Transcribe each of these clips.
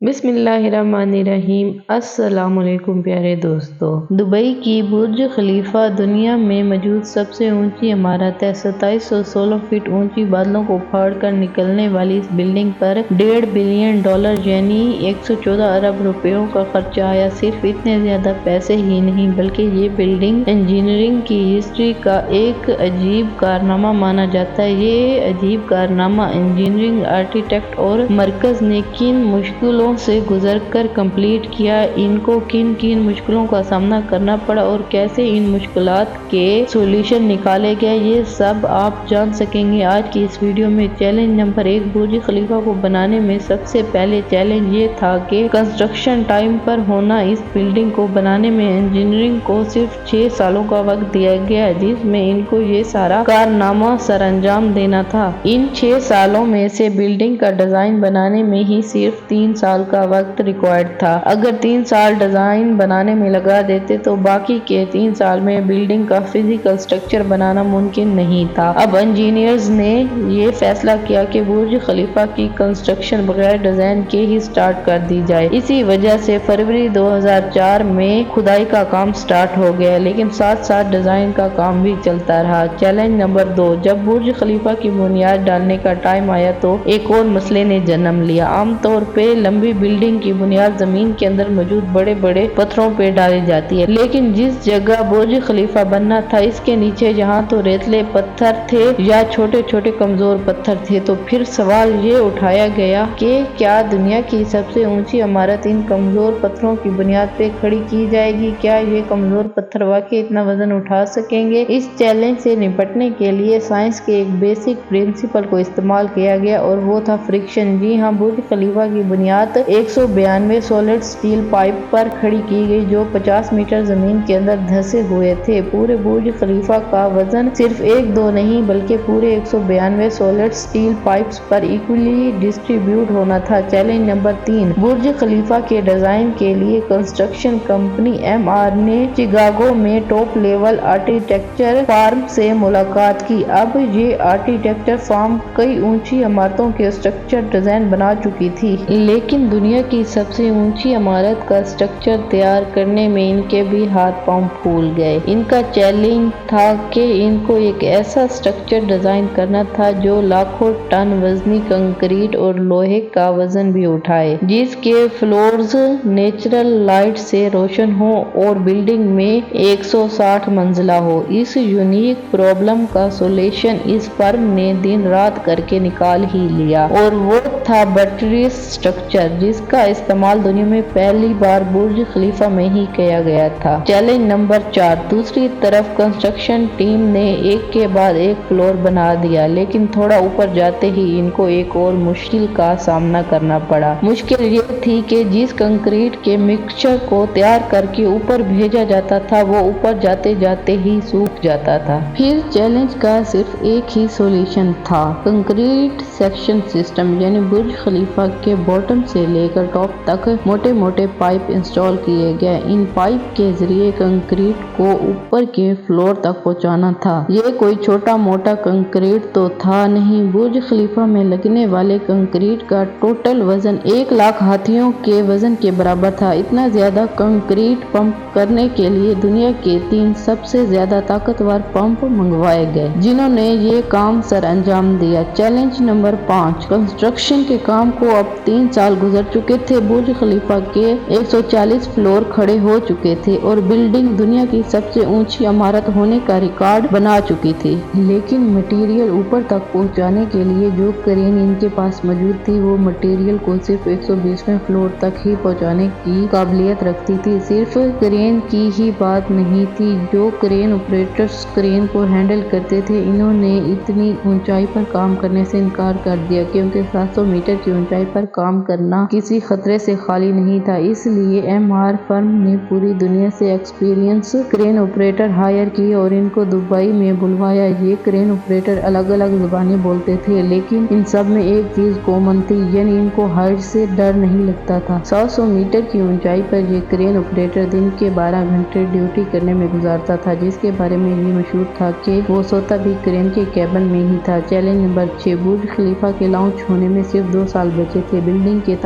بسم اللہ الرحمن الرحیم۔ السلام علیکم پیارے دوستو۔ دبئی کی برج خلیفہ دنیا میں موجود سب سے اونچی عمارت ہے۔ 2716 فٹ اونچی بادلوں کو پھاڑ کر نکلنے والی اس بلڈنگ پر $1.5 بلین یعنی 114 ارب روپیوں کا خرچہ آیا۔ صرف اتنے زیادہ پیسے ہی نہیں بلکہ یہ بلڈنگ انجینئرنگ کی ہسٹری کا ایک عجیب کارنامہ مانا جاتا ہے۔ یہ عجیب کارنامہ انجینئرنگ آرکیٹیکٹ اور مرکز نے کن مشکلوں سے گزر کر کمپلیٹ کیا، ان کو کن کن مشکلوں کا سامنا کرنا پڑا اور کیسے ان مشکلات کے سولوشن نکالے گئے، یہ سب آپ جان سکیں گے آج کی اس ویڈیو میں۔ چیلنج نمبر 1، برج خلیفہ کو بنانے میں سب سے پہلے چیلنج یہ تھا کہ کنسٹرکشن ٹائم پر ہونا۔ اس بلڈنگ کو بنانے میں انجینئرز کو صرف 6 سالوں کا وقت دیا گیا، جس میں ان کو یہ سارا کارنامہ سر انجام دینا تھا۔ ان 6 سالوں میں سے بلڈنگ کا ڈیزائن بنانے میں ہی صرف 3 سال کا وقت ریکوائرڈ تھا۔ اگر 3 سال ڈیزائن بنانے میں لگا دیتے تو باقی کے 3 سال میں بلڈنگ کا فزیکل سٹرکچر بنانا ممکن نہیں تھا۔ اب انجینئرز نے یہ فیصلہ کیا کہ برج خلیفہ کی کنسٹرکشن بغیر ڈیزائن کے ہی سٹارٹ کر دی جائے۔ اسی وجہ سے فروری 2004 میں کھدائی کا کام سٹارٹ ہو گیا، لیکن ساتھ ساتھ ڈیزائن کا کام بھی چلتا رہا۔ چیلنج نمبر 2، جب برج خلیفہ کی بنیاد ڈالنے کا ٹائم آیا تو ایک اور مسئلے نے جنم لیا۔ عام طور پہ لمبی بلڈنگ کی بنیاد زمین کے اندر موجود بڑے بڑے پتھروں پہ ڈالی جاتی ہے، لیکن جس جگہ برج خلیفہ بننا تھا اس کے نیچے جہاں تو ریتلے پتھر تھے یا چھوٹے چھوٹے کمزور پتھر تھے، تو پھر سوال یہ اٹھایا گیا کہ کیا دنیا کی سب سے اونچی عمارت ان کمزور پتھروں کی بنیاد پہ کھڑی کی جائے گی؟ کیا یہ کمزور پتھر واقعی اتنا وزن اٹھا سکیں گے؟ اس چیلنج سے نپٹنے کے لیے سائنس کے ایک بیسک پرنسپل کو استعمال کیا گیا اور وہ تھا فرکشن۔ جی ہاں، برج خلیفہ کی بنیاد 192 سالڈ اسٹیل پائپ پر کھڑی کی گئی جو 50 میٹر زمین کے اندر دھسے ہوئے تھے۔ پورے برج خلیفہ کا وزن صرف 1-2 نہیں بلکہ پورے 192 سالڈ اسٹیل پائپس پر ایکولی ڈسٹریبیوٹ ہونا تھا۔ چیلنج نمبر 3، برج خلیفہ کے ڈیزائن کے لیے کنسٹرکشن کمپنی MR نے شکاگو میں ٹاپ لیول آرکیٹیکچر فرم سے ملاقات کی۔ اب یہ آرکیٹیکچر فرم کئی اونچی عمارتوں کے اسٹرکچر ڈیزائن بنا چکی تھی، لیکن دنیا کی سب سے اونچی عمارت کا اسٹرکچر تیار کرنے میں ان کے بھی ہاتھ پاؤں پھول گئے۔ ان کا چیلنج تھا کہ ان کو ایک ایسا اسٹرکچر ڈیزائن کرنا تھا جو لاکھوں ٹن وزنی کنکریٹ اور لوہے کا وزن بھی اٹھائے، جس کے فلورز نیچرل لائٹ سے روشن ہوں اور بلڈنگ میں 160 منزلہ ہو۔ اس یونیک پرابلم کا سولوشن اس فرم نے دن رات کر کے نکال ہی لیا، اور وہ تھا بٹریس اسٹرکچر، جس کا استعمال دنیا میں پہلی بار برج خلیفہ میں ہی کیا گیا تھا۔ چیلنج نمبر 4، دوسری طرف کنسٹرکشن ٹیم نے ایک کے بعد ایک فلور بنا دیا، لیکن تھوڑا اوپر جاتے ہی ان کو ایک اور مشکل کا سامنا کرنا پڑا۔ مشکل یہ تھی کہ جس کنکریٹ کے مکسچر کو تیار کر کے اوپر بھیجا جاتا تھا وہ اوپر جاتے جاتے ہی سوکھ جاتا تھا۔ پھر چیلنج کا صرف ایک ہی سولوشن تھا، کنکریٹ سیکشن سسٹم، یعنی برج خلیفہ کے باٹم سے لے کر ٹاپ تک موٹے موٹے پائپ انسٹال کیے گئے۔ ان پائپ کے ذریعے کنکریٹ کو اوپر کے فلور تک پہنچانا تھا۔ یہ کوئی چھوٹا موٹا کنکریٹ تو تھا نہیں، برج خلیفہ میں لگنے والے کنکریٹ کا ٹوٹل وزن 1,00,000 ہاتھیوں کے وزن کے برابر تھا۔ اتنا زیادہ کنکریٹ پمپ کرنے کے لیے دنیا کے 3 سب سے زیادہ طاقتور پمپ منگوائے گئے، جنہوں نے یہ کام سر انجام دیا۔ چیلنج نمبر 5، کنسٹرکشن کے کام کو اب 3 سال گزر چکے تھے، برج خلیفہ کے 140 فلور کھڑے ہو چکے تھے اور بلڈنگ دنیا کی سب سے اونچی عمارت ہونے کا ریکارڈ بنا چکی تھی، لیکن مٹیریل اوپر تک پہنچانے کے لیے جو کرین ان کے پاس موجود تھی وہ مٹیریل کو صرف 120ویں فلور تک ہی پہنچانے کی قابلیت رکھتی تھی۔ صرف کرین کی ہی بات نہیں تھی، جو کرین آپریٹرز کرین کو ہینڈل کرتے تھے انہوں نے اتنی اونچائی پر کام کرنے سے انکار کر دیا، کیونکہ 700 میٹر کی اونچائی پر کام کرنا کسی خطرے سے خالی نہیں تھا۔ اس لیے MR فرم نے پوری دنیا سے ایکسپیرینس کرین آپریٹر ہائر کیے اور ان کو دبئی میں بلوایا۔ یہ کرین آپریٹر الگ الگ زبانیں بولتے تھے، لیکن ان سب میں ایک چیز کامن تھی، یعنی ان کو ہائٹ سے ڈر نہیں لگتا تھا۔ 700 میٹر کی اونچائی پر یہ کرین آپریٹر دن کے 12 گھنٹے ڈیوٹی کرنے میں گزارتا تھا، جس کے بارے میں یہ مشہور تھا کہ وہ سوتا بھی کرین کے کیبن میں ہی تھا۔ چیلنج نمبر 6، برج خلیفہ کے لانچ ہونے میں صرف 2 سال بچے تھے، بلڈنگ کے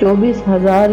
24,000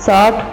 60